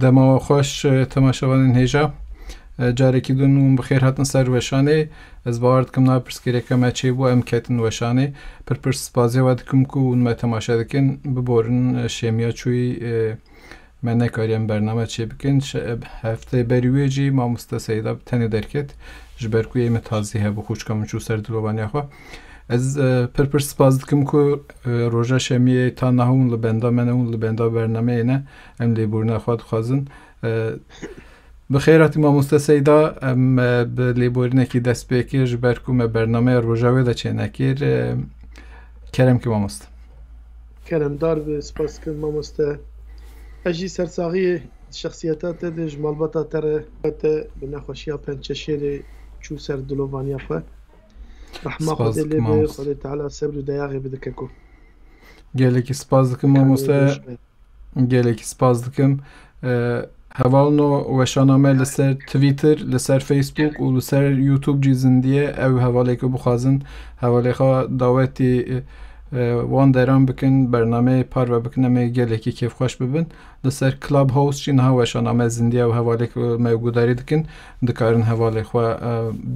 دما خوش تماشاوان هیجا جارێکی دون بخێر هاتن سەر وەشانێ ez باوەڕ دکەم نا پرسگیرەکەمە چێ بوو ئەم کەتن وەشانێ پرپرس سپازیەوە دکم کو ونمە تەماشا دکن ببۆرن شێمیە چووی me nekarî em bername çê bikin heftê berî wê jî mamoste Seyda tenê derket ji ber ku me tazî hebû xwîçka min çû ser dilovaniya xwe ez pir spas dikim ku roja şemiyê ta nahûn li benda me nehûn li benda bernameyê ne em lêbûrina xwe dixwazin bi xêr hatî mamoste Seyda em bi lêborînekî dest pê kir ji ber ku me bernameya roja wê de çê nekir kerem ki mamoste kerem dar bi spas dikim mamoste Ez jî sersaxiyê şexsiyeta te de ji malbata te re te bi nexweşiya pençeşêrê çû ser dilovaniya xwe rehma Xwedê lê bê Xwedê Teala sebr û dayağê bidike ku gelekî spas dikim mamoste gelekî spas dikim hevalno weşaname li ser Twitter li ser Facebook û li ser YouTube jî zindiye ew hevaleke bixwazin hevalê xwe dawetî wan deran bikin bernameyê parve bikin em ê gelekî kêfxweş bibin li ser Clubhouse jî niha weşaname zindiye ew hevalek me gudarî dikin dikarin hevalê xwe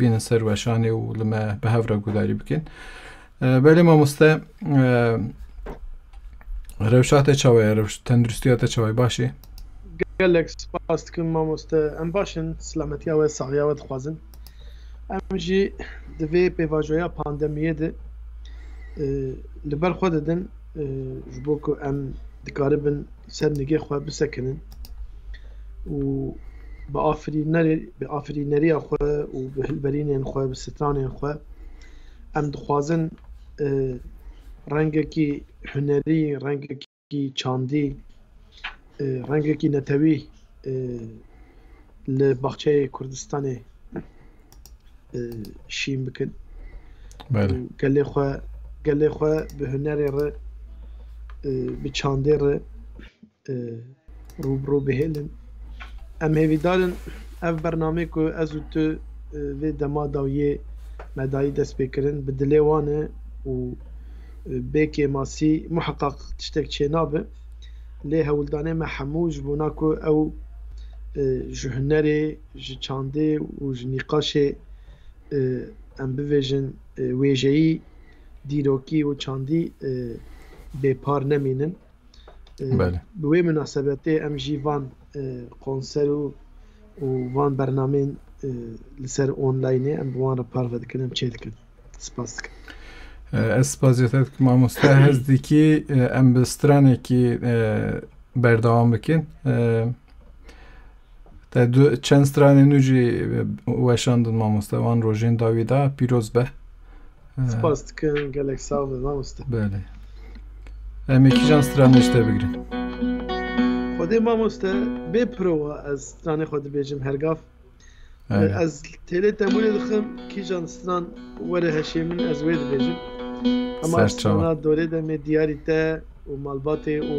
bînin ser weşanê û li me bi hev re gudarî bikin belê mamoste rewşa te çawa ye tenduristiya te çawa ye başî gelek spas dikim mamoste em başin silametiya we saxiya we dixwazin em jî di vê pêvajoya pandemiyê de li ber xwe didin ji bo ku em dikaribin ser nigê xwe bisekinin û bi afirîneriya xwe û bi hilberînên xwe bi stranên xwe em dixwazin rengekî hunerî rengekî çandî rengekî netewî li baxçeyê Kurdistanê şîn bikin gelê xwe bi hunerê re bi çandê re rûbirû bihêlin em hêvîdarin ev bername ku ez û tu vê dema dawiyê me dayî dest pêkirin bi dilê wan e û bêkê masî muheqaq tiştek çê nabe lê hewildanê me hemû ji bona ku ew ji hunerê ji çandê û ji nîqaşê em bivêjin wêjeyî dîrokî û çandî bêpar nemînin bi wê münasebetê em jî van konser û van bernamên li ser onlaynê em bi wan re parve dikin em çê dikin spas dikim ez spasiyê te dikim mamoste hez dikî em bi stranekî berdewam bikin te çend stranên nû jî weşandin mamoste wan rojên dawî da pîroz be spas dikim gelek sağ be mamoste belê em ê kîjan stranê ji te bigirin Xwedê mamoste bê pirova ez stranê xwe dibêjim hergav ez têlê temûlê dixim kîjan stran were heşê min ez wê dibêjim hema strana dorê de me diyarî te û malbatê û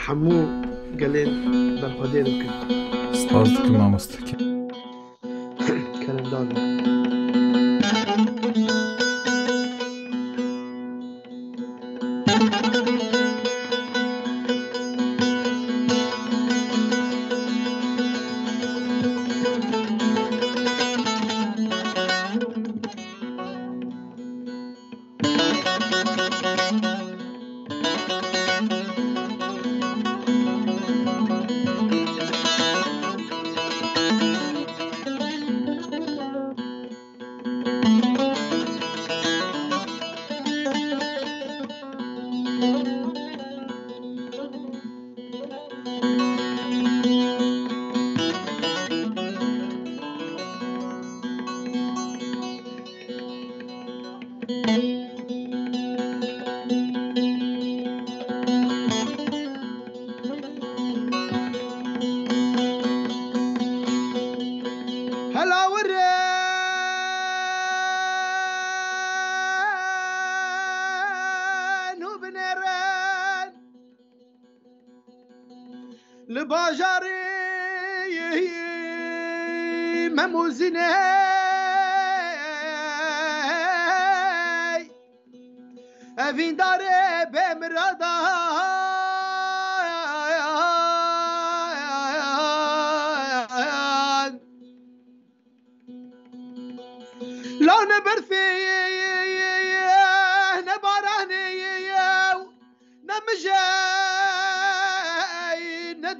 hemû gelên berxwedê dikin spas dikim mamoste keremdar be li bajarê memûzinê evîndarê bê mirada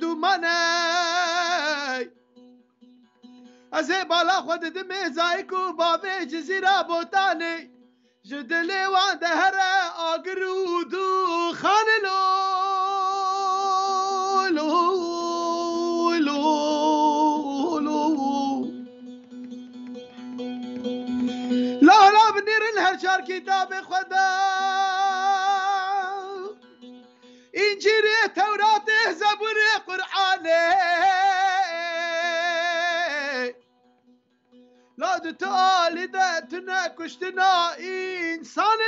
دومانه از بالا خود دم زایکو بابه جزیره بوتانه جدلی وان دهره آگرو دو خانلو لا لا بنير الهرشار كتاب خدا إنجيل توراة زبور قرآن لا دتالي دتنا كشتنا إنسان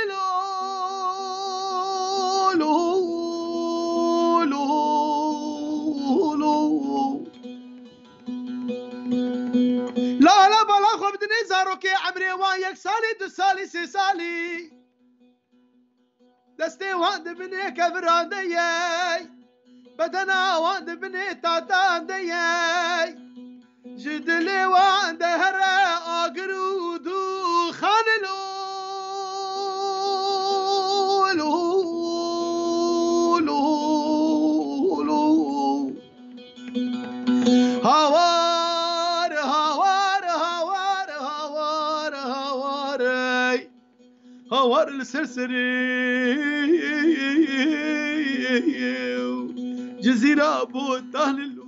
لا لا بلا خو بدني زاروكي عمري وان يك سالي دو سالي سي سالي دستي وان دبني كبران ديي بدنا وان دبني تاتان ديي جدلي وان دهرة اقرو دو خانلو هوار هوار هوار هوار هوار هوار السرسري جزيرة بوتان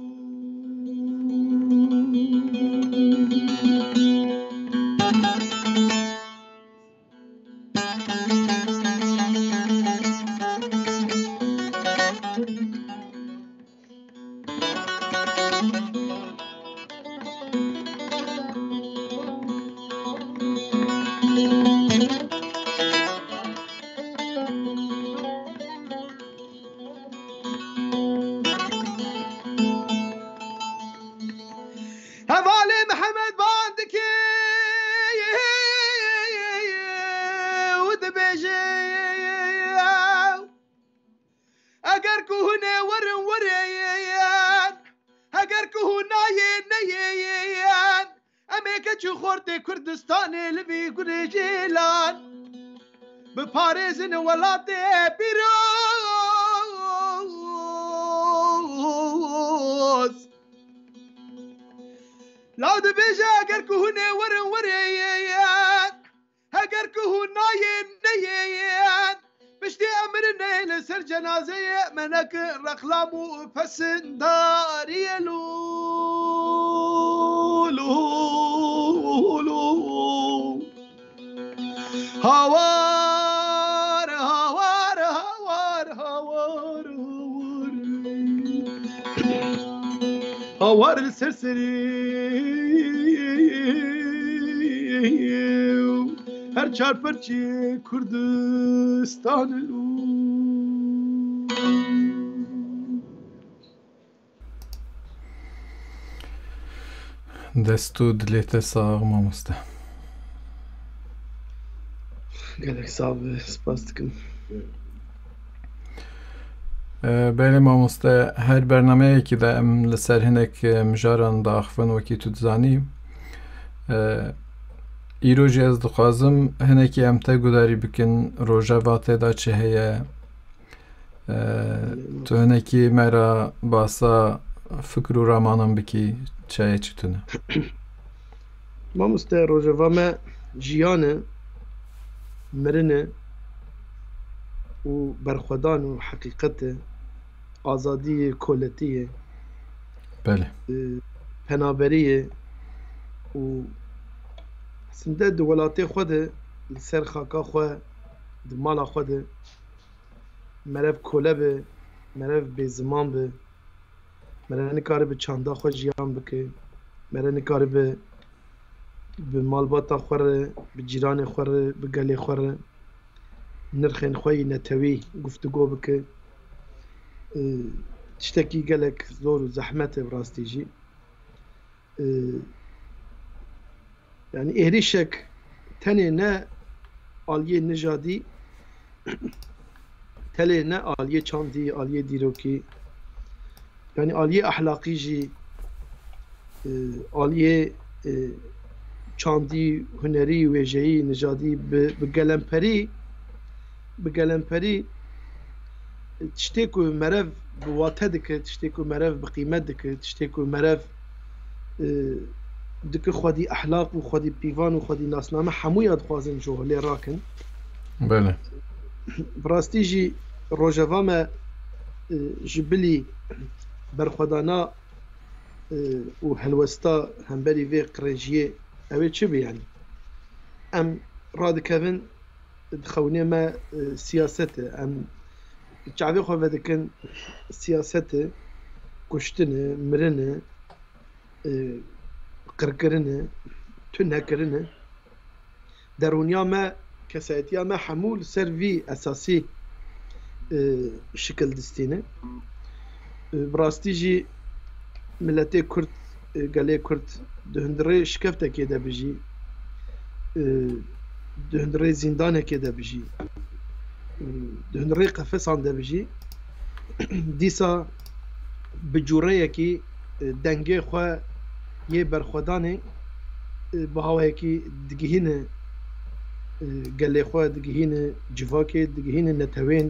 كردستاني لبي قري جيلان بباريزن ولاتي بيروز لو دبيجا اگر كهوني ورن وريان اگر كهوناين نيان بشتي امرني لسر جنازي منك رخلامو فسنداري هوار هوار هوار هوار هوار هوار السرسري هر چار پرچی کردستان دستو دلت ساغ مامسته gelek sağ ol, spas dikim. بله مامسته هر برنامه که ده ام لسر هنک مجاران داخفن وکی تو دزانی ایروژی از دخوازم هنکی امته گداری بکن روژه واته دا چه هیه تو هنکی مرا باسا فکر و رامانم بکی چه چطونه مامسته روژه وامه جیانه مرنه و برخودان و حقیقت آزادی کولتیه بله پنابریه و سنده دولاتی خوده سر خاکا خواه دمالا خوده مرف کوله به مرف به زمان به مرف نکاره به چاندا خواه جیان بکه مرف نکاره به مالباتا خوره به جیران خوره به گلی خوره نرخین خوی نتوی گفتگو بکه تشتكي قالك زور وزحمته براستيجي يعني إهريشك تاني نا آلية نجادي تالي نا آلية چاندي آلية ديروكي يعني آلية أحلاقي جي آلية چاندي هنري ويجي نجادي بقلمپري tiştê ku merev bi wate dike, tiştê ku merev bi qîmet dike, tiştê ku merev dike xwedî ehlaq û xwedî pîvan û xwedî nasname hemû ya dixwazin ji holê rakin. بله Bi rastî jî rojeva me ji bilî berxwedana û helwesta hemberî vê qirêjiyê ew ê çi bê yani? Em radikevin di xewnê me siyasetê, em çavê xwe vedikin siyasetê, kuştinê, mirinê, qirkirinê, tunnekirinê. Derûniya me, kesayetiya me hemû li ser vî esasî şikil distîne. Bi rastî jî milletê Kurd, gelê Kurd di hundirê şikeftekê de bijî, di hundirê zindanekê de bijî, di hundirê qefesan de bijî. Dîsa bi cûreyekî dengê xwe yê berxwedanê bi hawayekî digihîne gelê xwe, digihîne civakê, digihîne netewên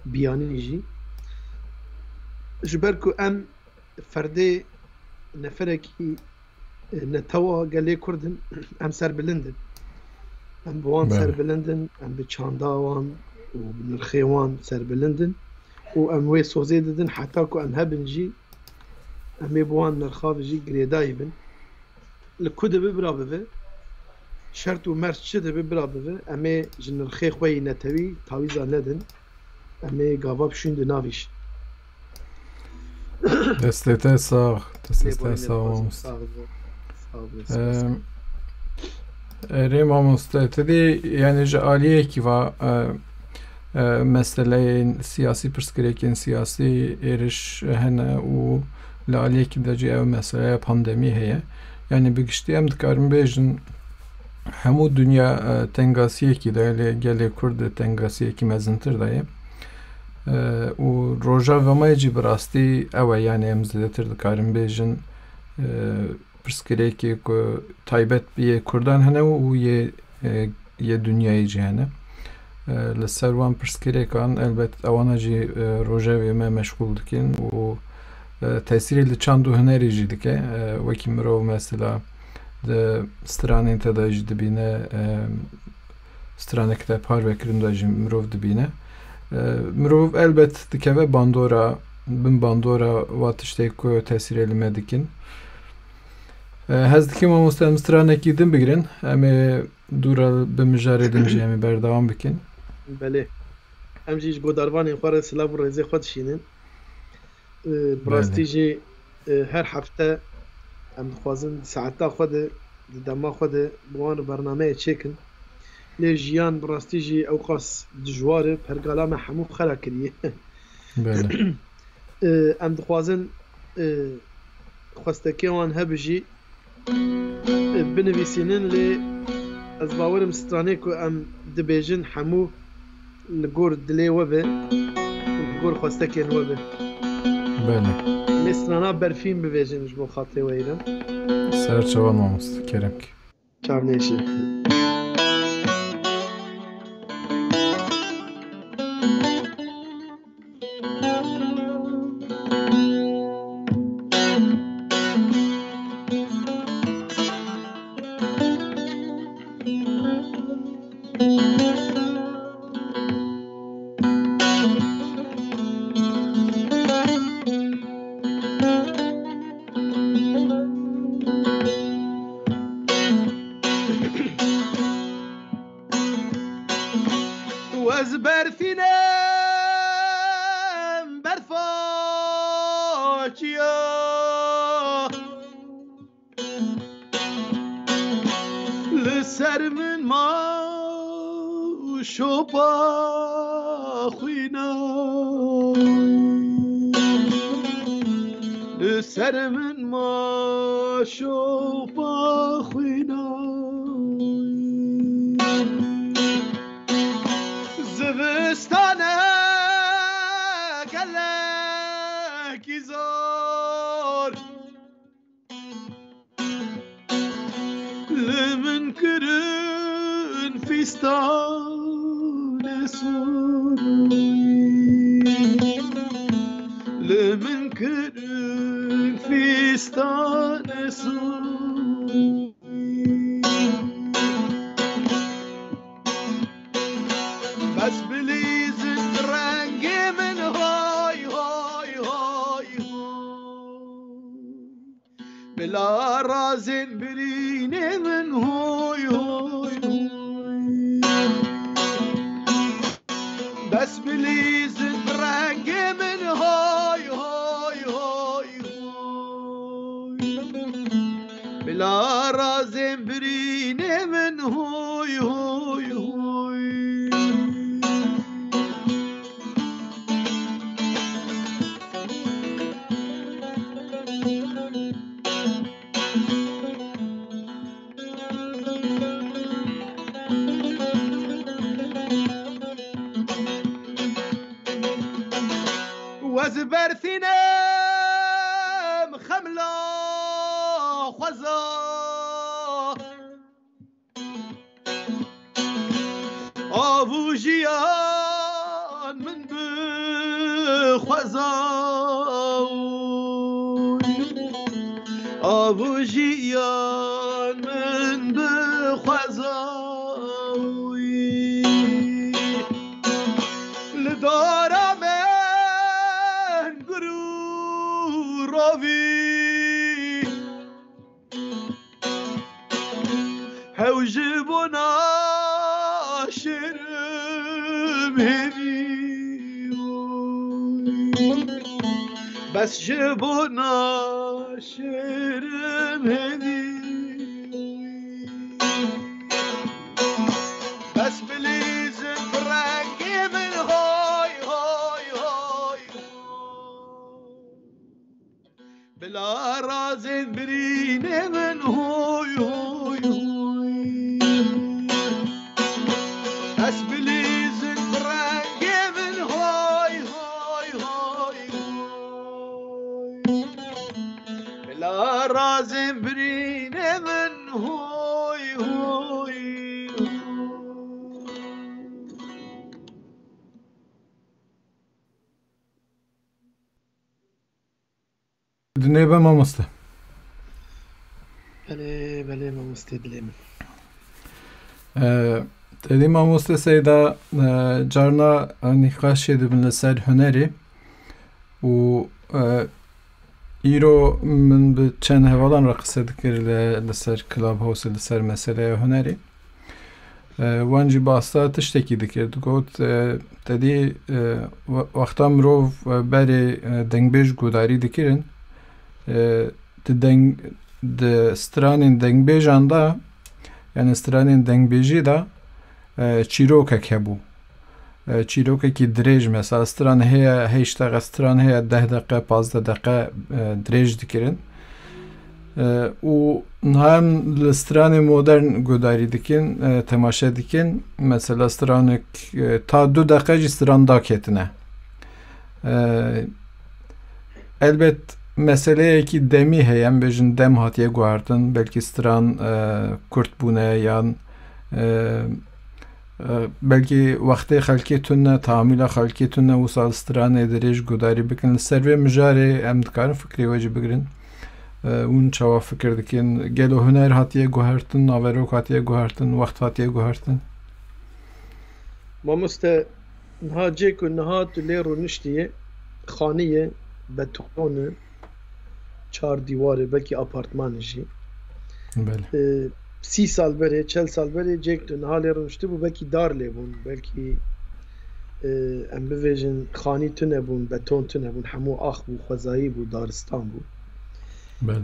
biyanî jî. Ji ber ku em ferdê neferekî netewa gelê Kurdin, em serbilindin. Em bi wan Bele. serbilindin, em bi çanda wan û bi nirxê wan serbilindin û em wê sozê didin heta ku em hebin jî em ê bi wan nirxav jî girêdayî bin. Li ku dibe bira bibe, şert û merz çi dibe bira bibe, em ê ji nirxê xwe yê netewî tawîza nedin, em ê gava bişûn di navî jî. دستت ساغ دستت Lêborînê ساغ dixwazim. مامۆستا Sağ ol. Sağ ol. Spas. رێ مامۆستا تدی یعنی ji aliyekî va meseleyên siyasî pirsgirêkên siyasî êriş hene û li aliyekî de jî ew meseleya pandemî heye. Yani bi giştî em dikarin bêjin hemû dünya tengasiyekî de gelê Kurd tengasiyekî mezintir de ye. û roja vemayê jî bi rastî ew e yani em zêdetir dikarin bêjin pirsgirêkê ku taybet yê Kurdan hene û yê dünyayê jî hene. Li ser wan pirsgirêkan elbet ewana jî rojevê me meşgûl dikin û tesîrê li çand û hunerê jî dike. Wekî mirov mesela di stranên te de jî dibîne, stranekî te parvekirin de jî mirov dibîne. Mirov elbet dikeve bandora, bin bandora wa tiştê ku tesîrê li me dikin. hez dikim mamoste em stranekî din bigirin, em ê dûra bi mijarê din jî em ê berdewam bikin. Belê. Em jî ji godarvanên xwe re silav û rêzê xwe dişînin. Bi rastî jî her hefte em dixwazin saeta xwe de di dema xwe de bi wan li bernameyê çêkin. Lê jiyan bi rastî jî ew qas dijwar e, pergala me hemû xera kiriye. Bele. Em dixwazin xwestekê wan hebe jî binivîsînin lê ez bawerim stranê ku em dibêjin hemû li gor dilê we be û li gor xwestekên we be. Bele. Lê strana berfîn bibêjin ji bo xatirê we îran. Serçevan mamoste kerem ki. Çavnêşî. Ez berfînem berfaçiya li ser min ma şopa xwîna li ser min ma şopa xwîna zivistane gelekî zor li min kirin fîstane sor بلا رازن برینه من هوی هوی هوی بس بلیزن برنگ من هوی هوی هوی هوی بلا رازن برینه من هوی هوی هوی وزبرثنم خملا خزا آبوجيان من بخزا آبوجيان من بخزا لدارا راوي هوجبنا شرم هدي بس جبنا شرم هدي بس بليز برنگي من هاي هاي هاي بلا رازن برینه من هوی هوی هوی بس بلیزن برنگ من هوی هوی هوی هوی بلا رازن برینه من هوی هوی Dinleyi ben mamusta. بله مامۆستا دلێ من تێدی مامۆستا سەیدا جارنا نیقاشێ دەبن لەسەر هونەری و ئیرۆ من بە چەند هەواڵان ڕە قسە دەکرد لەسەر کلاب هاوس لەسەر مەسەلەیە هونەری وانجی باستا تشتێکی دەکرد گوت تێدی وەختا مرۆڤ بەرێ دەنگبێژ گوداری دەکردن د سترانên dengbêjan da yani stranên dengbêjî da çîrokek hebû çîrokekî dirêj mesela stran heye 8 deqe stran heye 10 deqe 15 deqe dirêj dikirin û hem li stranê modern gudarî dikin temaşe dikin mesela stranek ta 2 deqe jî stran daketine elbet meseleyekî demî heye em bêjin dem hatiye guhardin belkî stran kurt bûne yan belkî wextê xelkê tune tamîla xelkê tune wisa stranê dirêj gudarî bikin li ser vê mijarê em dikarin fikrê we jî bigirin hûn çawa fikir dikin gelo huner hatiye guhertin naverok hatiye guhertin wext hatiye guhertin مامۆستا niha cê ku niha tu lê rûniştiye xaniye betonu çar dîwarê belkî apartmanê jî 30 sal berê 40 sal berê cêk tu niha lê rûniştî bû belkî dar lê bûn belkî em bivêjin xanî tune bûn beton tune bûn hemû ax bû xwezayî bû daristan bû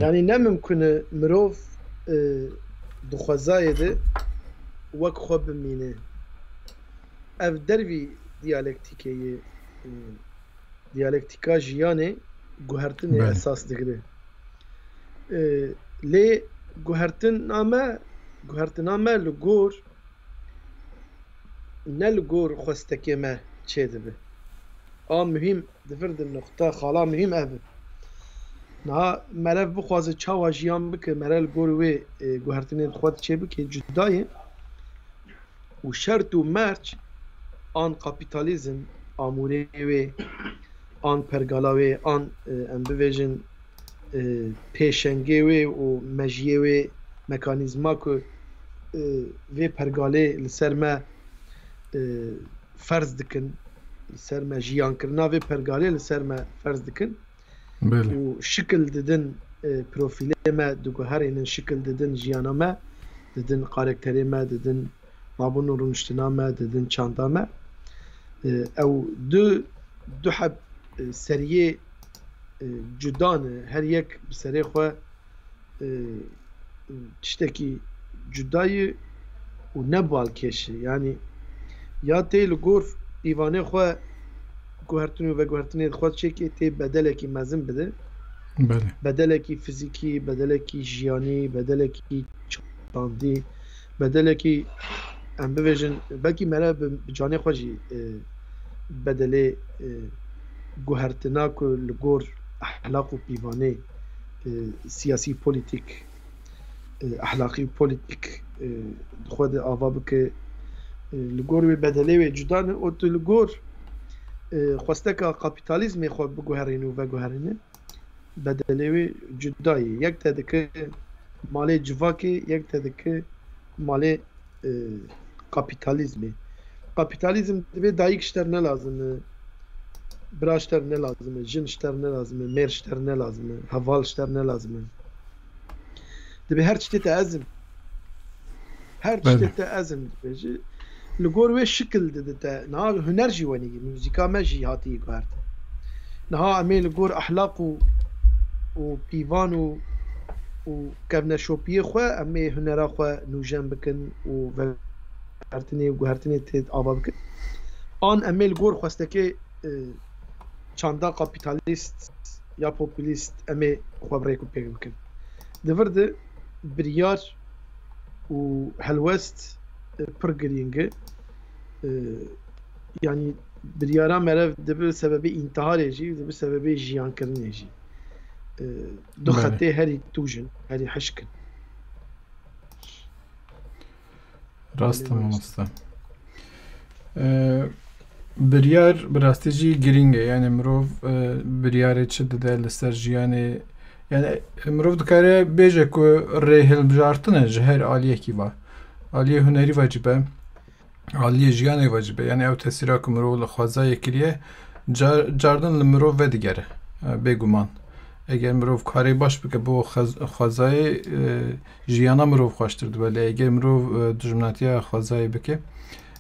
yanî nemimkun e mirov di xwezayê de wek xwe bimîne ev dervî diyalektikeyê diyalektika jiyanê guhertinê esas digire lê guhertina me li gor ne li gor xwestekê me çê dibe a mühîm divir di noqta xala mühîm ev e niha merev bixwaze çawa jiyan bike mere li gor wê guhertinên xwe çê bike cuda ye û şert û merç an kapîtalîzm amûrê wê an pergala wê an em bivêjin pêşengê wê û mejiyê wê mekanîzma ku vê pergalê li ser me ferz dikin li ser me jiyankirina vê pergalê li ser me ferz dikin û şikil didin profilê me diguherînin şikil didin jiyana me, didin karakterê me, didin mabûn û rûniştina me, didin çanda me. Ew du heb seriyê cuda ne, her yek bi serê xwe tiştekî cudayî û ne balkêşî. Yani ya tê li gor îvanê xwe guhertin û veguhertinê xwe çêkê tê bedelekî mezin bide. Bedelekî fizîkî, bedelekî jiyanî, bedelekî çandî, bedelekî em bibêjin belkî mere bi canê xwe jî bedelê guhertina ku li gor ehlaq û pîvanê siyasî polîtîk ehlaqî polîtîk xwe de ava bike li gor wê bedelê wê cuda ne û tu li gor xwesteka kapîtalîzmê xwe biguherînî û veguherînî bedelê wê cudayî. Yek te dike malê civakê, yek te dike malê kapîtalîzmê. Kapîtalîzm divê dayîk ji te ne lazim e, bira ji te ne lazim e, jin ji te ne lazim e, mêr ji te ne lazim e, heval ji te ne lazim e. Divê her tiştê te ezin. Her tiştê te ezin dibêjî. Li gor wê şikil dide te. Niha huner jî wenî, müzîka me jî hatî guhert. Niha em ê li gor ehlaq û pîvan û kevneşopiyê xwe em ê hunera xwe nûjen bikin û veguhertinê û guhertinê tê ava bikin. An em ê li gor xwestekê çanda kapîtalîst ya popülîst em ê xwe birêk û pêk bikin. Di vir de biryar û helwest pir girîng e. Yani biryara merev dibe sebebê întiharê jî, dibe sebebê jiyankirinê jî. Du xetê herî tûjin, herî hişkin. Rast mamoste. Biryar bi rastî jî girîng e. Yani mirov biryarê çi dide li ser jiyanê. Yani mirov dikare bêje ku rê hilbijartin ji her aliyekî ve. Aliyê hunerî vecib e. Aliyê jiyanê vecib e. Yani ew tesîra ku mirov li xwezayê kiriye cardin li mirov vedigere. Bêguman. Eger mirov karê baş bike bo xwezayê jiyana mirov xweştir dibe. Lê eger mirov dijminatiya xwezayê bike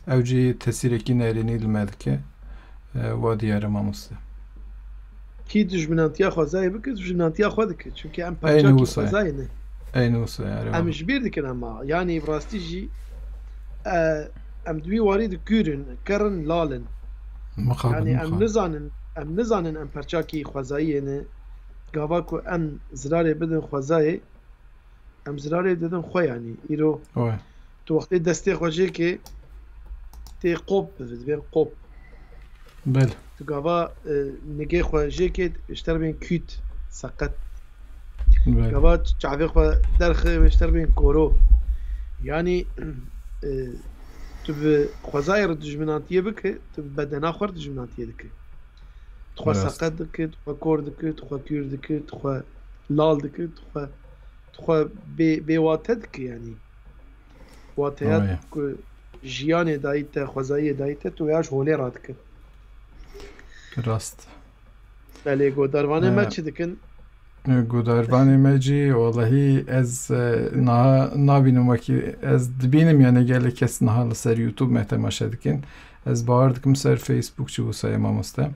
ew jî tesîrekî nêrînî li me dike. Wa diyare mamoste. Kî dijminatiya xwezayê bike, dijminatiya xwe dike. Çünkü em parçakî xwezayê ne. Eyni wisa. Em ji bîr dikin ama. Yani rastî jî em di wî warî dikûrin, kerin lalin. Yani em nizanin em parçakî xwezayî ne. Gava ku em zirarê bidin xwezayê, em zirarê didin xwe yani. Îro tu wextê destê xwe jêkê tê qop bivê, dibên qop. Bel. Tu gava nigê xwe jêkê ji terbên kût, seqet. Gava çavê xwe derxê ji terbên koro. Yani tu bi xwezayê re dijminatiyê bike, tu bi bedena xwe re dijminatiyê dike. Tu xwe seqet dike, tu xwe kor dike, tu xwe kûr dike, tu xwe lal dike, tu xwe bêwate dike yani. Wateya ku jiyanê dayî te, xwezayiyê dayî te, tu ya ji holê radike. Rast. Belê godarvanê me çi dikin? Godarvanê me cî wallahî ez nabînim wekî ez dibînim yani gelek kes niha li ser YouTube me temaşe dikin. Ez bawer dikim ser Facebook çi wisa mamoste.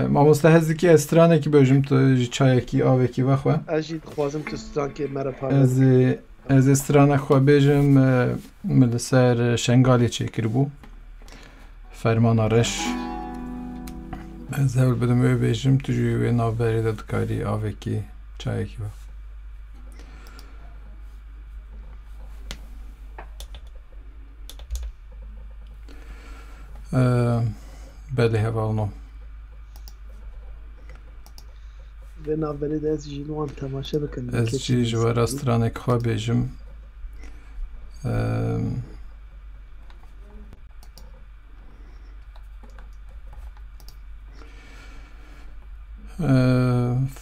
Mamoste hez dikî ez stranekî bêjim tu ji çayekî avekî ve xwe. Ez jî dixwazim tu strankê me re parve. Ez ê stranek xwe bêjim min li ser Şengalê çêkiribû. Fermana reş. Ez hewl bidim wê bêjim tu jî wê navberê de dikarî avekî çayekî ve. Belê hevalno. Vê navberê de ez jî wan temaşe bikim. Ez jî ji wera stranekî xwe bêjim.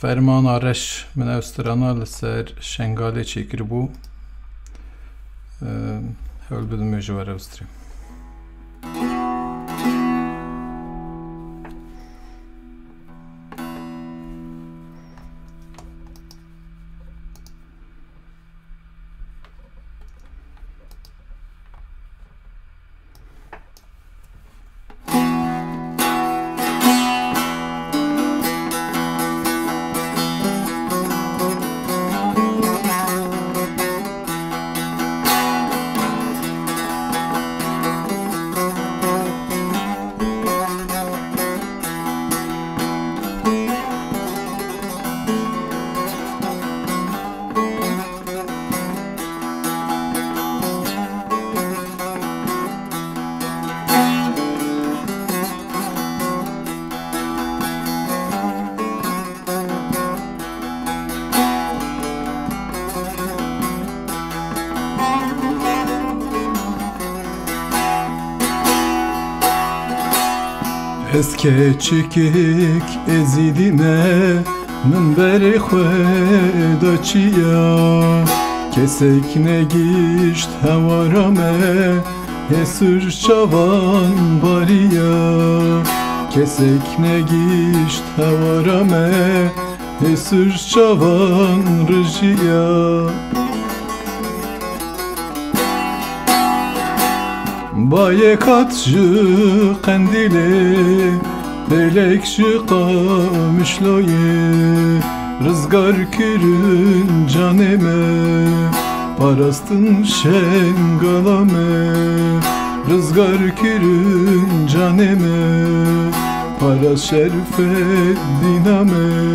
Fermana reş min ew strana li ser Şengalê çêkiribû. Hewl bidim wê ji were wîstrî. Ez keçikik ezidine min berê xwe daçiya kesek negişt hewara me hesur çavan bariya kesek negişt hewara me hesur çavan rijiya baye katjı qendile belek ji qamişloye rızgar kirin canê me parastin şengala me rızgar kirin canê me paras şerfet dîna me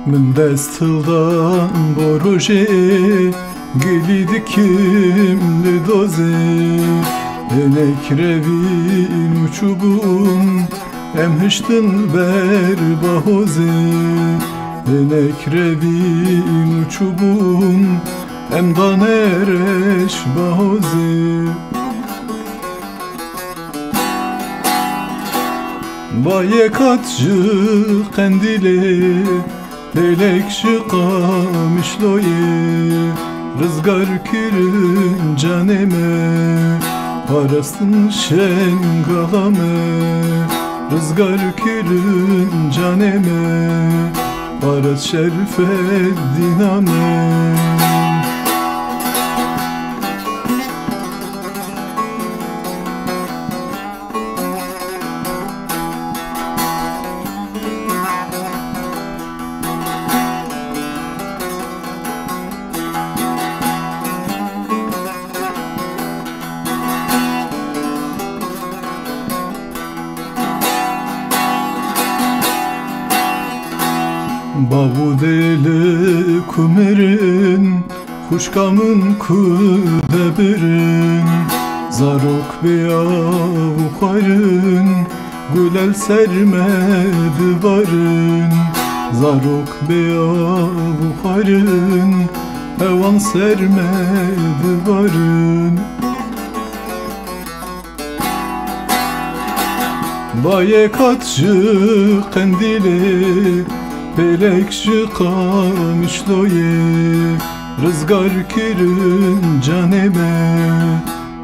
Min destıldan boroje geli dikim li doze Enek revin uçubun em hiştin ber bahoze Enek revin uçubun em danereş bahoze Baye katjı qendile Belek ji qamişloye rızgar kirin canê me parastin şengala me rızgar kirin canê me paras şerfet dîna me Bavudele kumerin Kuşkamın kudebirin Zarok beyavukarın Gülel sermedi barın Zarok beyavukarın Evan sermedi barın Baye katjı qendile Belek ji qamişloye rızgar kirin canê me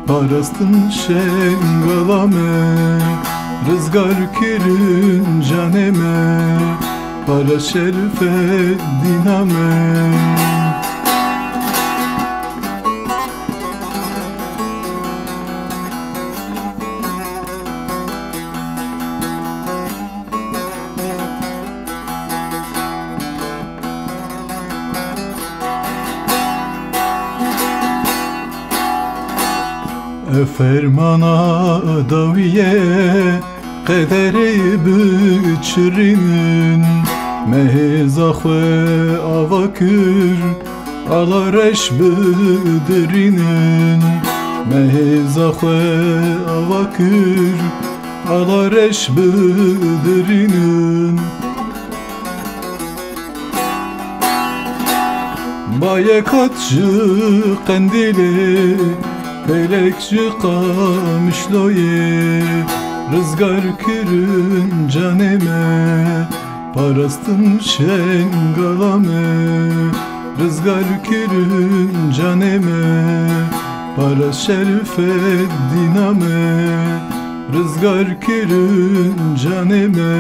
parastin şengala me rızgar kirin canê me paras şerfet dîna me Fermana daviye qederi biçirinin meheza xwe avakir ala reş bidirinin meheza xwe avakir ala reş bidirinin baye katjı qendile Belek ji qamişloye rızgar kirin canê me parastin şengala me rızgar kirin canê me paras şerfet dîna me rızgar kirin canê me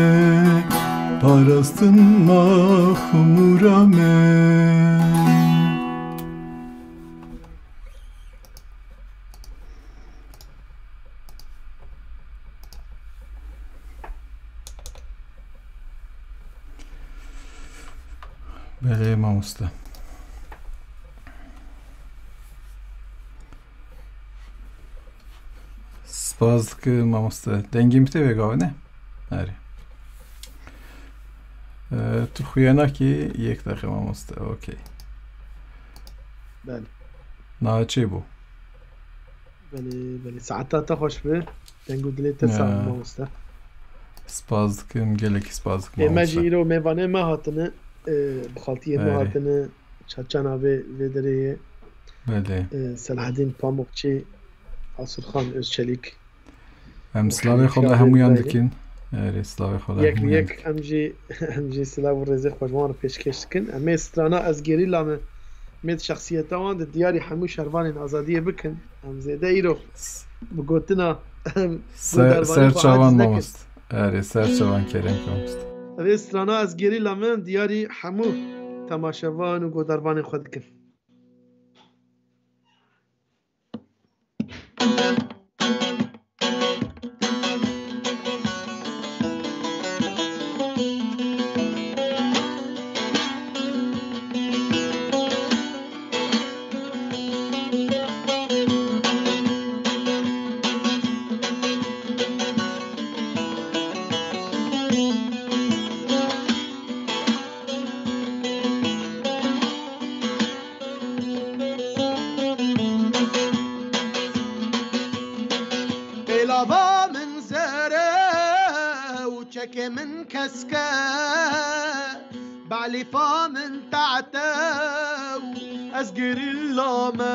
parastin mahmura me Bele mamusta. Spazk mamusta. Dengim te vegavne. Ari. تو خوینا که 1 دقیقه مامۆستا اوکی بله ناوە چێ بوو بله ساعتا خوش به دنگو دلێتە ساڵ مامۆستا سپاس دکم گەلێکی سپاس دکم ئێمە مامۆستا. ژیرۆ میێوانێ مە هاتنە بخەڵتی ئێمە بله. هاتنە چاچاناوێ وێ دەرەیە بەێ سەلحەدین پامۆکچێ ئاسوورخان ئۆزچەلیک ئەم سلاوی خۆڵە هەمویان دکن سلاوی خۆڵە یەک ئەمجی سلااو و ڕێزی خۆشمان پێشکەش دکن ئەمێ سترانە ئەزگێری لامە مێت شخصیەتەوان دیاری هەموو شەروانین ئازادیە بکن ئەم زێدە ئیرۆ بگوتنا سەر چاوان مامۆست سەر چاوان کێرێن مامۆست ئەوێ سترانە ئەزگێری لامە دیاری هەموو تەماشەوان و گۆداروانی خۆ دکن بابا من زره وشك من كسكه بعلفا من تعتو أزقر اللامة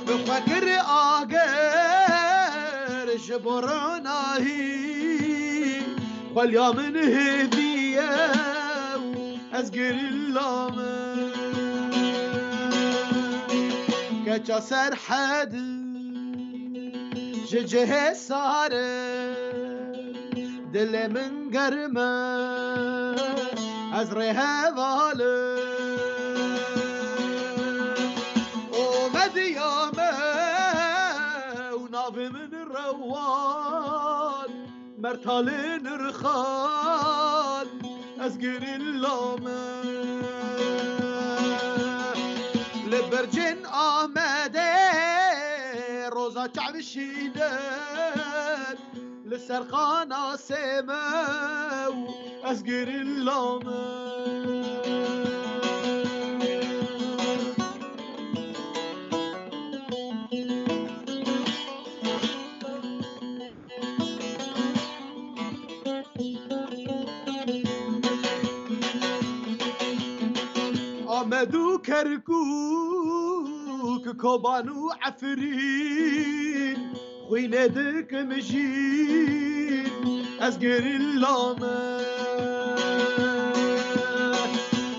بفكر آقر جبرناهي واليا من هدية أزقر اللامة كجا سرحد ججه صار دل من قرمه از ريها اومد يامه وناف من الروان مرتال نرخان ازقر اللامه لبرجن آمده روزا تعبشيدن لسرقان آسمه أزقر اللامه آمدو كركوك كوبانو عفرين خوينة دك مجين أزقر اللامة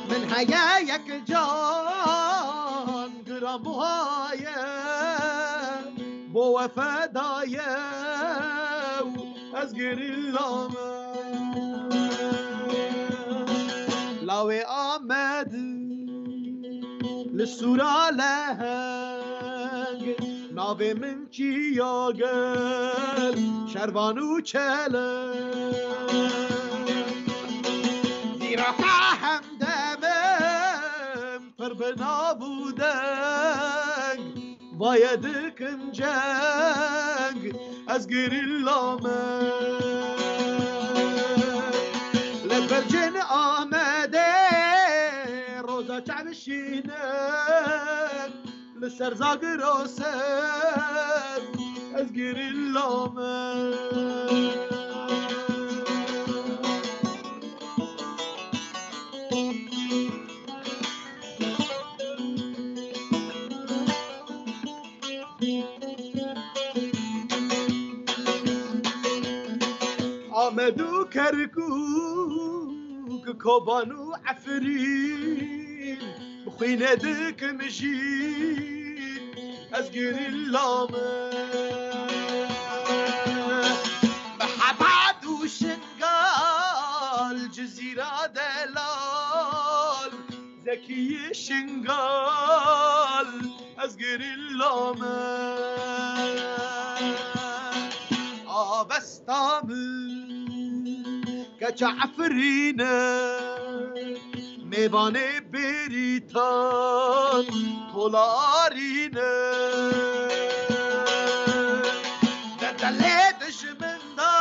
من حيايك جان قرام بهايا بو وفدايا أزقر اللامة لاوي آمد للسورة لهنگ ناوی من چیاگل شروانو چله زیرا هم دمم پر بنا بودنگ باید کن جنگ از گریلامه لبرجن آمده روزا تعبشينك لسرزاق راسك أزقر اللامة آمدو كركوك كوبانو عفرين بخوينة دك مجين أزقر اللامة محبعد وشنقال جزيرة دلال زكي شنقال أزقر اللامة بس طامل كجا عفرينة ميباني بريتان طولارينة دليتش من دا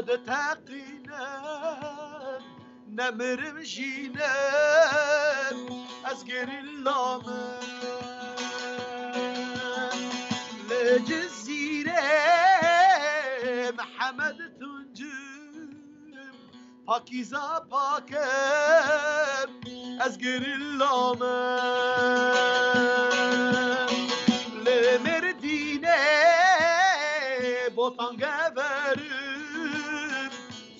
دتقینم نمرم جینم از گریلامم لجزیره محمد تنجم پاکیزا پاکم از گریلامم لمردینه بوتان گورم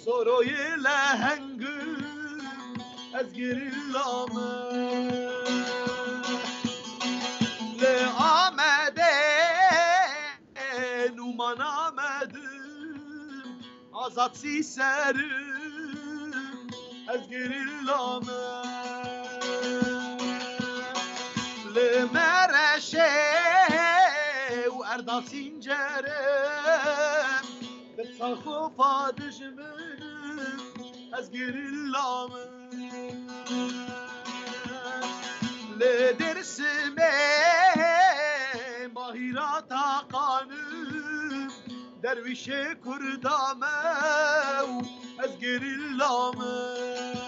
سروی لهنگم از گریلامم لآمده نومان آمدم آزاد سی سرم از گریلامم لمرشه و اردال سینجرم بلساخو فادشمنم از گریلامم لدرسمه ماهیرات آقانم درویش کردامه از گریلامم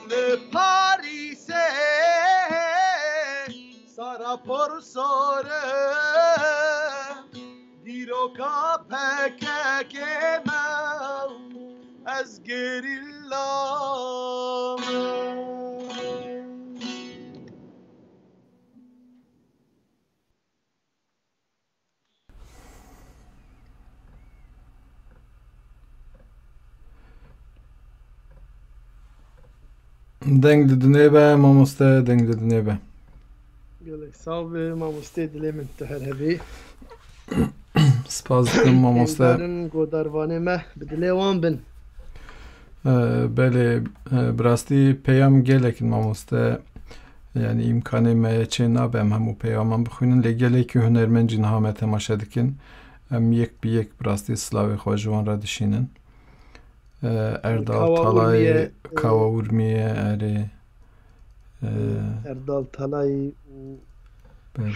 لپاریسه سارا پرساره دیروکا پککمه از گریلامم دنگ دنیا به ماموسته دنگ دنیا به گلک صاحب ماموسته دلی من تهر هبی سپاس دکم ماموسته دارن گوداروانه مه بدلی وان بن بله براستی پیام گلک ماموسته yani imkanı me çe nabem hemû peyaman bixwînin lê gelekî hunermend niha me temaşe dikin em yek bi yek bi rastî silavê xwe ji wan re dişînin Erdal Talayê Kawa Urmiyê erê Erdal Talayê û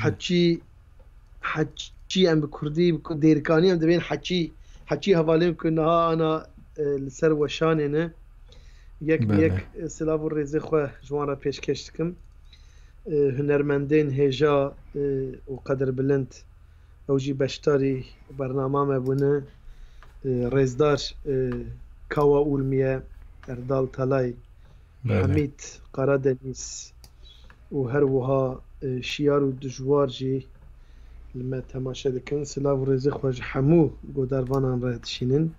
Heçî em bi Kurdî bi Dêrkanî em dibên Heçî hevalên ku niha ana li ser weşanê ne yek bi yek silav û rêzê xwe ji wan re pêşkêş dikim hunermendên hêja û qedirbilind ew jî beşdarî bernama me bûne rêzdar Kawa Urmiye Erdal Talay Hamîd Qaradeniz û her wiha şiyar û dijwar jî li me temaşe dikin silav û rêzê xwe ji hemû godarvanan re dişînin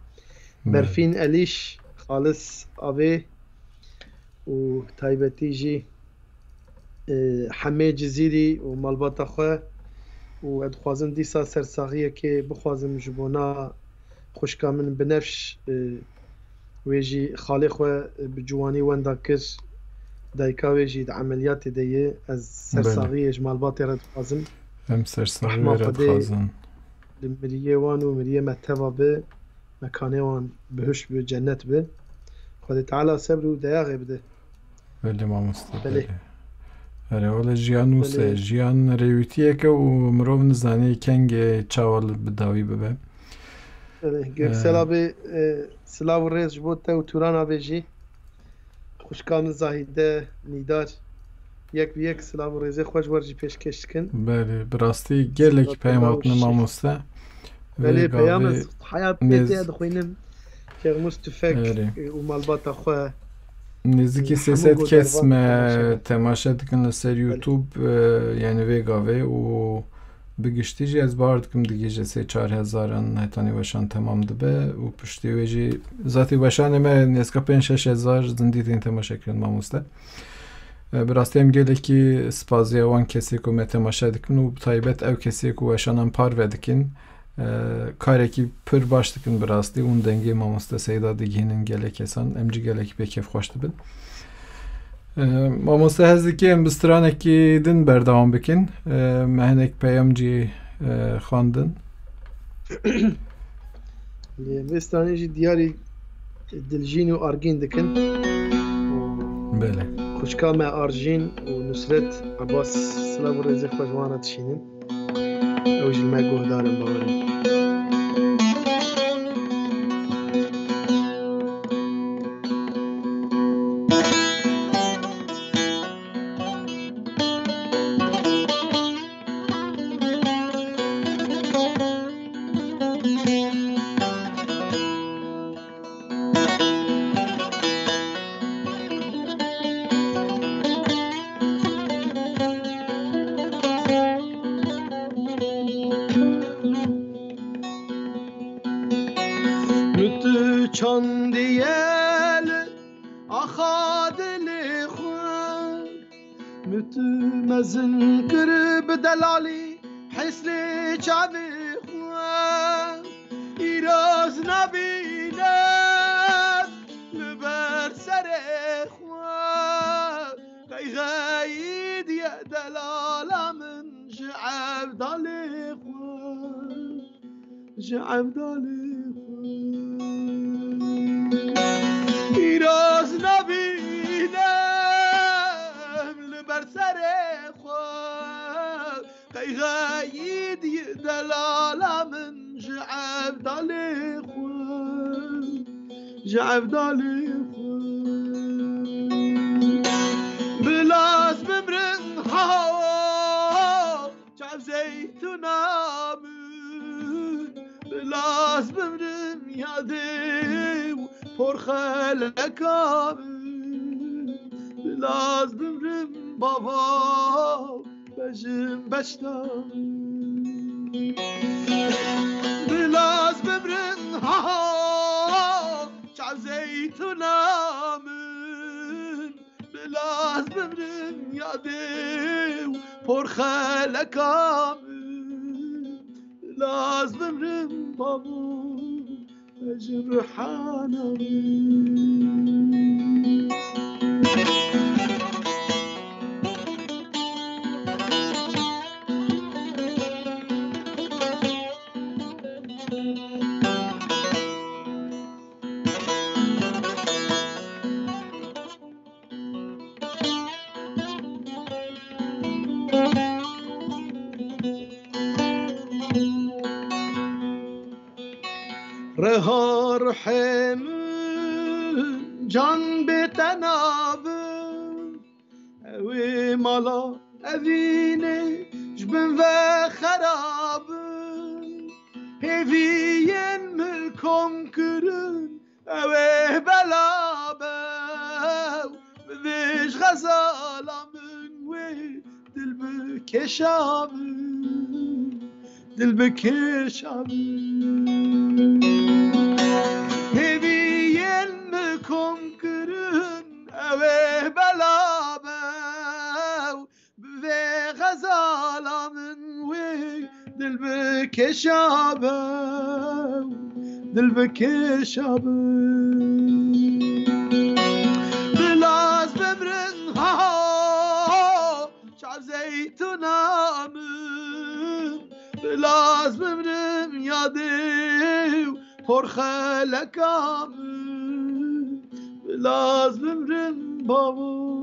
Berfîn Elîş Xalis Avê û taybetî jî Hemê Cizîrî û malbata xwe û ez dixwazim dîsa sersaxiyekê bixwazim ji bona xwişka min binefş wê jî xalê xwe bi ciwanî wenda kir dayika wê jî di emeliyatê de ye ez sersaxiyê ji malbatê re dixwazim em sersaxiyê re dixwazin li miriyê wan û miriyê me teva bi mekanê wan bihuşt bi cennet bi Xwedê Teala sebr û deyaxê bide belê mamoste belê Ola jiyan nûse jiyan rêwîtiyeke û mirov nizanî kengê çawa li bi dawî bibe Göksel abi silav û rêz ji bo te û Turan abi jî xwişka min Zahîde Nîdar yek bi yek silav û rêzê xwe ji we re jî pêşkêş dikin belê bi rastî gelek peyam hatine mamoste belê peyam ez heyat pêtê dixwînim Şermûz tüfek û malbata xwe nêzîkî 300 kes me temaşe dikin li ser YouTube yani vê gavê û bi giştî jî ez bar dikim di gêje 3-4 hezaran hetanî weşan temam dibe û piştî wê jî zatî weşanê me nêzîka 5-6 hezar zindî tên temaşe kirin mamoste bi rastî em gelekî spaziya wan kesê ku me temaşe dikin û bi taybet ew kesê ku weşanan par vedikin karekî pir baş dikin bi rastî û dengê mamoste Seyda digihînin gelek kesan em jî gelekî pê kêfxweş dibin mamoste hez dike em bi stranekî din berdewam bikin me hinek peyam jî xwandin vê stranê jî diyarî Diljîn û Argîn dikin belê xwişka me Arjîn û Nusret Abbas silav û rêzê xwe ji wan re dişînin ew jî me guhdarin bawerin چندیل آخادل خواه متمزن کرب دلالی حسل چاوی خواه ایراز نبینم لبر سر خواه غید یا دلالا من جعب دالی خواه جعب دالی ایراز نبینم لبر سر خواه غید دلالا من جعب دالی خواه جعب دالی خواه بلاز بمرن ها جعب زیتونامون بلاز بمرن یادم پرخلکامون بلاز بمرن بابا بجم بشتم بلاز بمرن ها جعب زیتونامون بلاز بمرن یادم پرخلکامون بلاز بمرن بابا بجم رحانامون رها رحم جان بتنابم اوی مالا اوینه جبن و خرابم هیوین ملکم کرن اوی بلابم بویش غزالامن وی دل بکشابم دل بکشابم هیوین مکم کرن اوه بلابم به غزالامن وی دل بکشابم دل بکشابم بلاز بمرن ها شعب زیتونامن بلاز بمرن یادم پرخلکامن بلاز بمرن بابا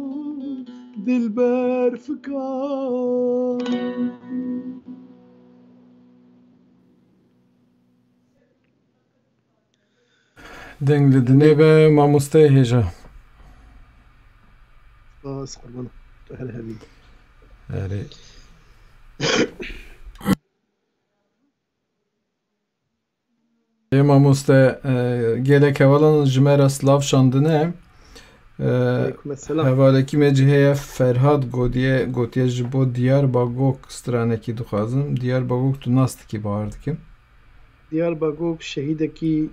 دلبر فکام دنگ لدنه به ماموسته هیجا باز قربان تو هر همی آره ماموسته گله کوالا جمعه سلاف شاندنه حوالکی مجهه فرهاد گوتیه جبو دیار باگوک سترانکی دخوازم دیار باگوک تو ناست کی باورد کم دیار باگوک شهیده کی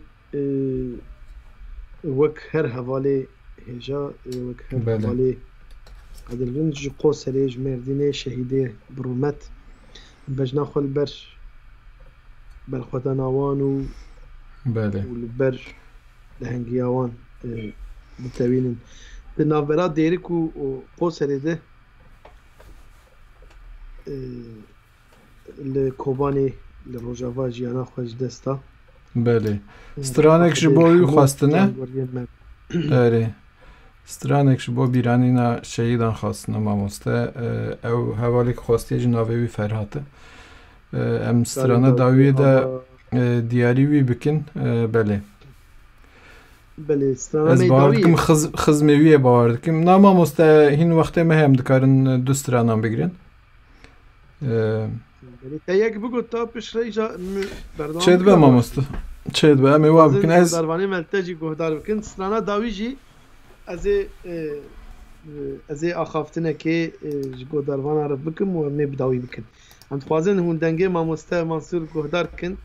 وک هر حواله هجا وک هر حواله قدرون جقو سریج مردینه شهیده برومت بجنا خل بر خداناوان و بله والبر لهنگیاوان بتوینن به ناورات دیرک و قوسره ده لکوبانی لروجاوا جیانا خوش دستا بله سترانک جبوی خواستنه آره سترانک جبو بیرانینا شهیدان خواستنه ماموسته او حوالی که خواستی جناوی فرهاته ام سترانه داوی ده دیاری وی بکن بله بله سترانه از باوردکم خزمویه باوردکم نه ماموسته هین وقتی مهم دکارن دو سترانان بگیرن یک بگو تا پیش ریجا چید به ماموسته چید به امی واب بکن از دروانی ملتجی گهدار بکن سترانه داوی جی از آخافتنه که گهداروان عرب بکن و امی بداوی بکن هم خوازن هون دنگه ماموسته منصور گهدار کن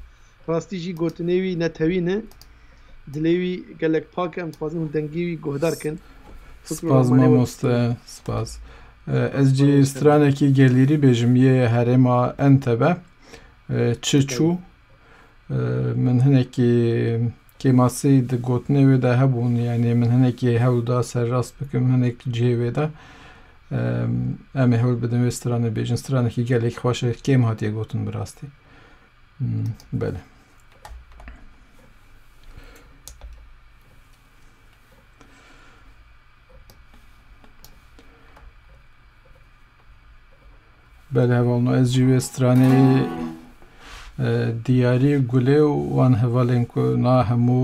راستی جی گوتنوی نتوینه دلوی گلک پاک ام خوازم دنگی گهدار کن سپاس مامۆستا سپاس ez jî stranekî gelîrî bêjim yê herêma Entebe çiçû min hinekî kêmasî di gotinê wê de hebûn yanî min hinekî hewl da serrast bikim hinek cihê wê de em ê hewl bidin wê stranê bêjin stranekî gelek xweş e kêm hatiye gotin bi rastî bele بله هەواڵنۆ ez jî wê stranê diyarî gulê û wan hevalên ku na hemû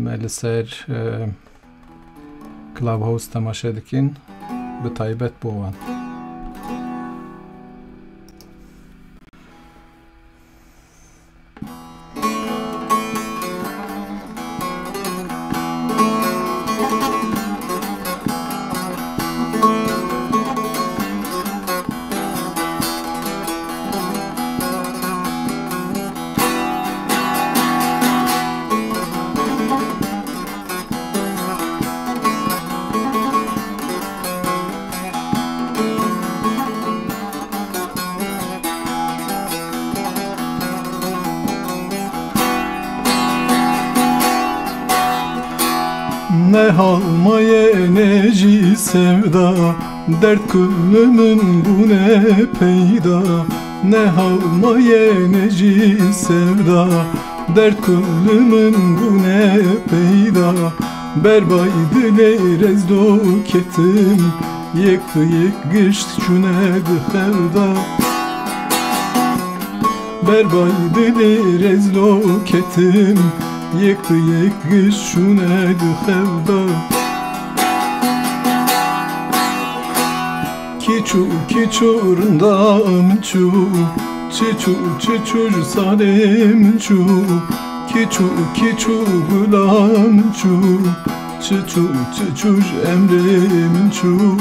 me li ser Clubhouse temaşe dikin bi taybet bo wan Ne halmaye neci sevda dert kullumun bu ne peyda Ne halmaye neci sevda dert kullumun bu ne peyda Berbay dile rezdo ketim yek gışt çune gıhevda Berbay dile rezdo ketim yek gış şune gıhevda Kiçu rındam çu Çiçu salim çu Kiçu gulam çu Çiçu emrim çu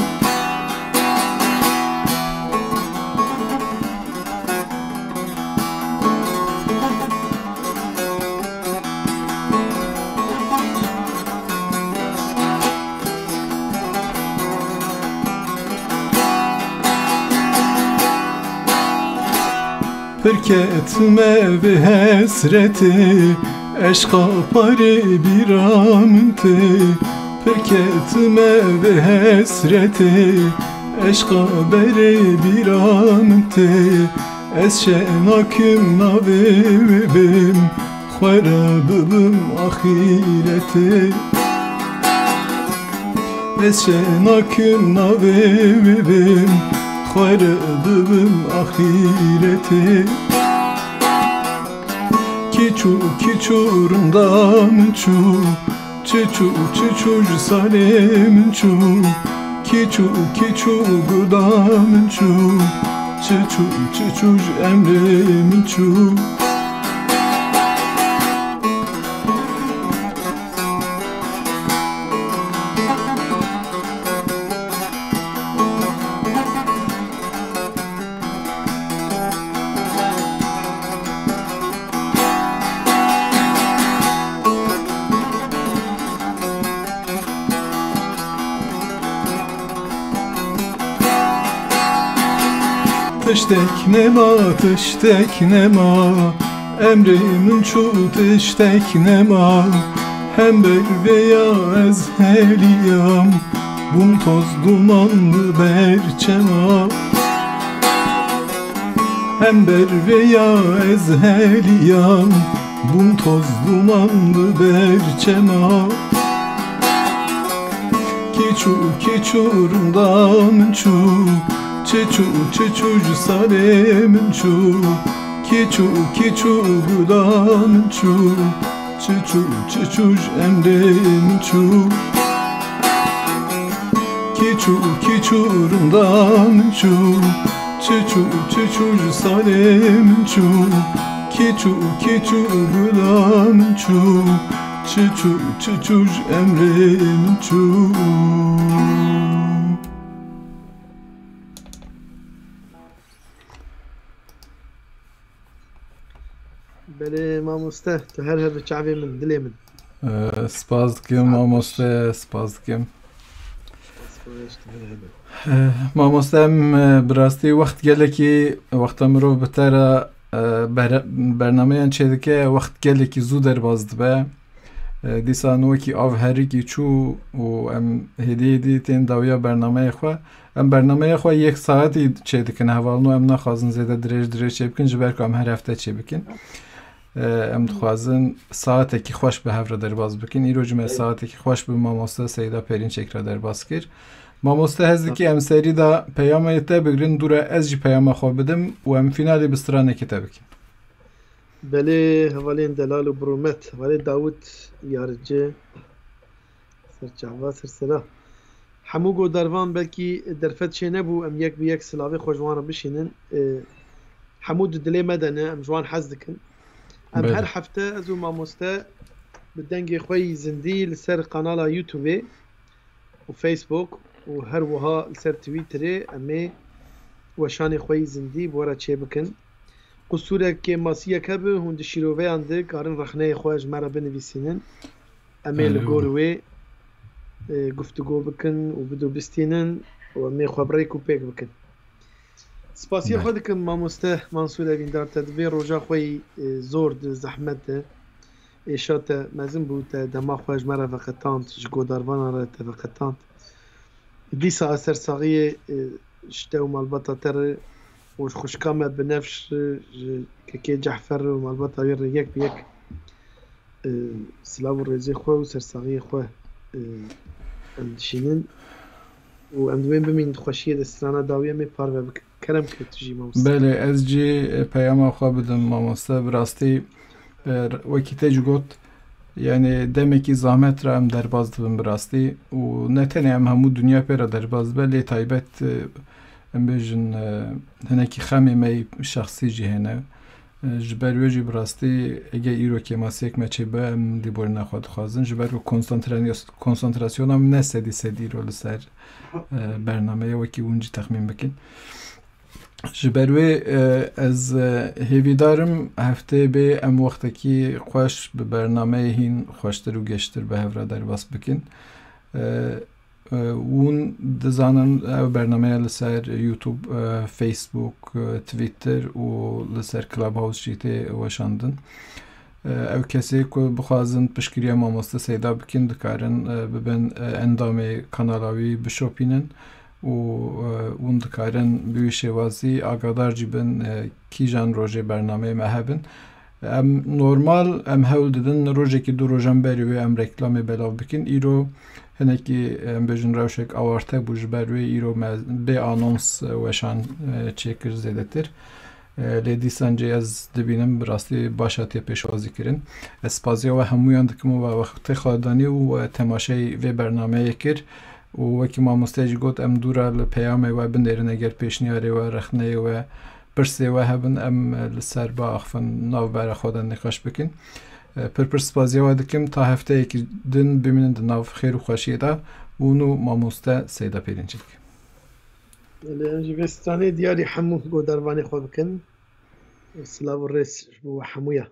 Pirketme ve hesreti eşka pari bir amte Pirketme ve hesreti eşka beri bir amte Ez şenaküm navevim Khwarabım ahireti Ez şenaküm navevim Khwarabım ahireti Kiçu rındam çu Çiçu salim çu Kiçu gudam çu Çiçu emrim çu Tıştek nema Emrimin çu tıştek nema Hem bel veya ez heliyam Bum toz dumanlı berçema Hem bel veya ez heliyam Bum toz dumanlı berçema Kiçu rındam çu Çiçu salim çu Kiçu gudam çu Çiçu emrim çu Kiçu rındam çu Çiçu salim çu Kiçu gudam çu Çiçu emrim çu بله مامۆستا تو هەر هەر بە چاوێ من دلێ من سپاس دکم مامۆستا سپاس دکم مامۆستا براستی وەخت گەلێکی وەختە مرۆڤ بتەرە بەرنمەیان چێ دەکە وەخت گەلێکی زوو دەرباز دەبە دیسان وەکی ئاو هەرێکی چوو و ئەم هێدەیەدی تێن داویە بەرنمەیە خوا ئەم بەرنمەیە خوا یەک ساعتی چێ دەکەن هەواڵن و ئەم ناخوازن زێدە درێژ چێ بکەن ji ber ku em her hefte çê bikin em dixwazin saetekî xweş bi hev re derbas bikin îro me saetekî xweş bi mamoste Seyda Perinçek re derbas kir mamoste hez dikî em serî da peyamê te bigirin dûre ez jî peyama xwe bidim û em fînalê bi stranekê te bikin Belê hevalên Delal û Biromet hevalê Dawud Yaricê serçava sirsela hemû godarvan belkî derfet çê nebû em yek bi yek silavê xwe ji wan re bişînin hemû di dilê me de ne em ji wan hez dikin em her hefte ez û mamoste bi dengê xwe yî zindî li ser kanala YouTubeê û Facebook û her wiha li ser Twitterê em ê weşanê xwe yî zindî bi we re çê bikin qusûrekê masiyek hebe hûn di şîroveyan de karin rexneyê xwe ji me re binivîsînin em ê li gor wê guftugû bikin û bidûbistînin û em ê xwebreyk û pêk bikin Spasiya xwe dikim mamoste Mansûr Evîndar te divê roja xwe yî zor di zehmet de êşa te mezin bû te dema xwe ji me re veqetand ji godarvanan re te veqetand dîsa ez sersaxiyê ji te û malbata te re û ji xwişka me binefş ji kekê Cehfer û malbata wê re yek bi yek silav û rêzê xwe û sersaxiyê xwe em dişînin û em divên bimînin xweşiyê de strana dawiyê me parve bikin kerem kir tu jî mamoste Belê ez jî peyama xwe bidim mamoste bi rastî wekî te jî got yani demekî zahmet re em derbas dibin bi rastî û ne tenê em hemû dunya pê re derbas dibe lê taybet em bêjin hinekî xemê me şexsî jî hene ji ber wê jî bi rastî ege îro kêmasiyek me çêbe em dî borîna xwe dixwazin ji ber ku konsantrasyona min ne sedî îro li ser bernameyê wekî hûn jî texmîn bikin ji ber wê ez hêvîdarim hefteyê bê em wextekî xweş bi bernameyê hîn xweştir û geştir bi hev re derbas bikin hûn dizanin ev bernameya li ser YouTube, Facebook, Twitter û li ser Clubhouse jî tê weşandin ev kesê ku bixwazin piştgiriya mamoste Seyda bikin dikarin bibin endamê kanala wî bişopînin û hûn dikarin bi wî şêwazî agadar jî bin kîjan rojê bernameyê me hebin em normal em hewl didin rojekî du rojan berî wê em reklamê belav bikin îro hinekî em bêjin rewşek awarte bû ji ber wê îro me bê anons weşan çêkir zêdetir lê dîsan cê ez dibînim bi rastî baş hatiye pêşwazî kirin ez spaziya we hemûyan dikim û wextê xwedanî û temaşeyê vê bernameyê kir û wekî mamoste jî got em dûra li peyamê we binêrin eger pêşniyarê we rexneyê we pirsê we hebin em li ser biaxivin navbera xwe de nîqaş bikin pir spaziya we dikim ta hefteyekî din bimînin di nav xêr û xweşiyê de hûn û mamoste Seyda Perinçek em ji vê stranê diyarî hemû godarvanê xwe bikin silav û rêz ji bo we hemûya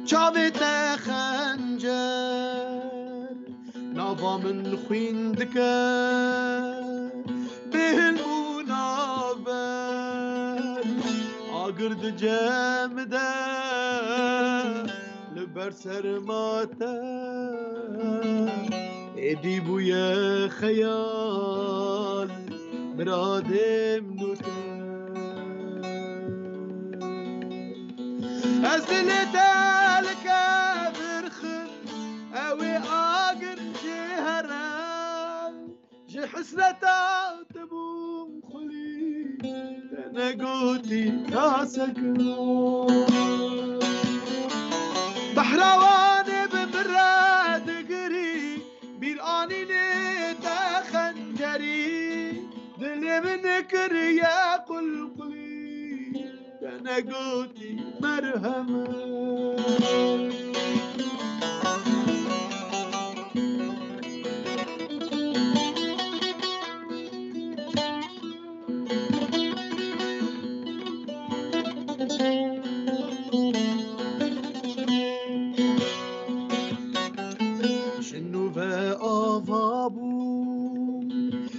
Çavê te خنجر نابا من خويندك بالمنابر آقرد جامده لبر سرماته ادي بويا خيال برادم نوته أزلت لك برخن أوي آقر جهران جحسنة تبوم خلي أنا قوتي كاسك بحروان بمراد قري بالآني نتا خنجري دلي منكر يا قلقلي أنا قوتي مرهمة شنو بأفابو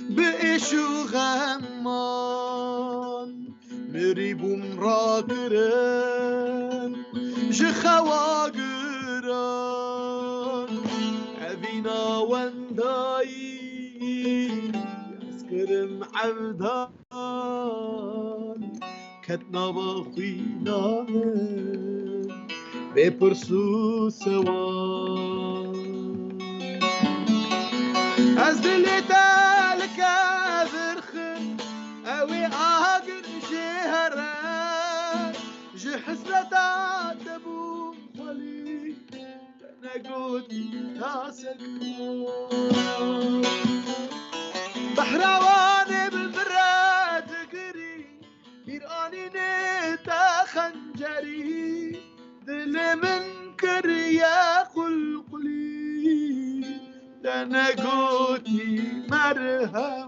بإيشو غمان مريبو مراكرن جخواقرن أبينا وانداي أسكرم عبدان كتنا بخينا بپرسو سوان از دلت لك برخن اوي آقر جهران جحسنتا تبوم خلي نقودي تاسك بحرواني بالبراد قري بيراني نتا خنجري دل منكر يا قلقلي لأنا قوتي مرهم